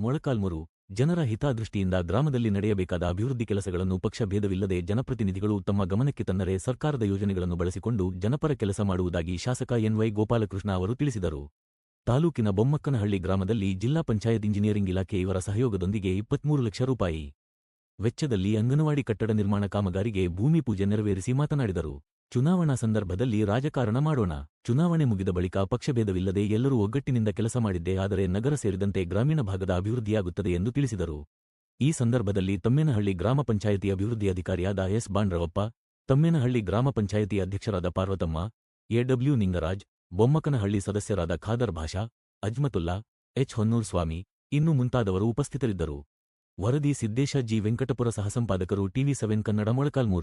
ಮೊಳಕಾಲ್ಮೂರು ಜನರ ಹಿತದೃಷ್ಟಿಯಿಂದ ಗ್ರಾಮದಲ್ಲಿ ನಡೆಯಬೇಕಾದ ಅಭಿವೃದ್ಧಿ ಕೆಲಸಗಳನ್ನು ಪಕ್ಷಭೇದವಿಲ್ಲದೆ ಜನಪ್ರತಿನಿಧಿಗಳು ತಮ್ಮ ಗಮನಕ್ಕೆ ತಂದರೆ ಸರ್ಕಾರದ ಯೋಜನೆಗಳನ್ನು ಬಳಸಿಕೊಂಡು ಜನಪರ ಕೆಲಸ ಮಾಡುವುದಾಗಿ ಶಾಸಕ ಎನ್.ವೈ. ಗೋಪಾಲಕೃಷ್ಣ ಅವರು ತಿಳಿಸಿದರು. ತಾಲೂಕಿನ ಬೊಮ್ಮಕ್ಕನಹಳ್ಳಿ ಗ್ರಾಮದಲ್ಲಿ ಜಿಲ್ಲಾ ಪಂಚಾಯತ್ ಇಂಜಿನಿಯರಿಂಗ್ ಇಲಾಖೆ ಇವರ ಸಹಯೋಗದೊಂದಿಗೆ 23 ಲಕ್ಷ ರೂಪಾಯಿ ವೆಚ್ಚದಲ್ಲಿ ಅಂಗನವಾಡಿ ಕಟ್ಟಡ ನಿರ್ಮಾಣ ಕಾಮಗಾರಿಗೆ ಭೂಮಿ ಪೂಜೆ ನೆರವೇರಿಸಿ ಮಾತನಾಡಿದರು. ಚುನಾವಣಾ ಸಂದರ್ಭದಲ್ಲಿ ರಾಜಕಾರಣ ಮಾಡೋಣ. ಚುನಾವಣೆ ಮುಗಿದ ಬಳಿಕ ಪಕ್ಷಭೇದವಿಲ್ಲದೆ ಎಲ್ಲರೂ ಒಗ್ಗಟ್ಟಿನಿಂದ ಕೆಲಸ ಮಾಡಿದ್ದೇ ಆದರೆ ನಗರ ಸೇರಿದಂತೆ ಗ್ರಾಮೀಣ ಭಾಗದ ಅಭಿವೃದ್ಧಿಯಾಗುತ್ತದೆ ಎಂದು ತಿಳಿಸಿದರು. ಈ ಸಂದರ್ಭದಲ್ಲಿ ತಮ್ಮೇನಹಳ್ಳಿ ಗ್ರಾಮ ಪಂಚಾಯಿತಿ ಅಭಿವೃದ್ಧಿ ಅಧಿಕಾರಿಯಾದ ಎಸ್. ಬಾಂಡ್ರವಪ್ಪ, ತಮ್ಮೇನಹಳ್ಳಿ ಗ್ರಾಮ ಪಂಚಾಯಿತಿ ಅಧ್ಯಕ್ಷರಾದ ಪಾರ್ವತಮ್ಮ, ಎ.ಡಬ್ಲ್ಯೂ. ನಿಂಗರಾಜ್, ಬೊಮ್ಮಕನಹಳ್ಳಿ ಸದಸ್ಯರಾದ ಖಾದರ್ ಭಾಷಾ, ಅಜ್ಮತುಲ್ಲಾ, ಎಚ್. ಹೊನ್ನೂರ್ ಸ್ವಾಮಿ, ಇನ್ನೂ ಮುಂತಾದವರು ಉಪಸ್ಥಿತರಿದ್ದರು. ವರದಿ ಸಿದ್ದೇಶ ಜಿ. ವೆಂಕಟಪುರ, ಸಹಸಂಪಾದಕರು ಟಿವಿ7 ಕನ್ನಡ, ಮೊಳಕಾಲ್ಮೂರು.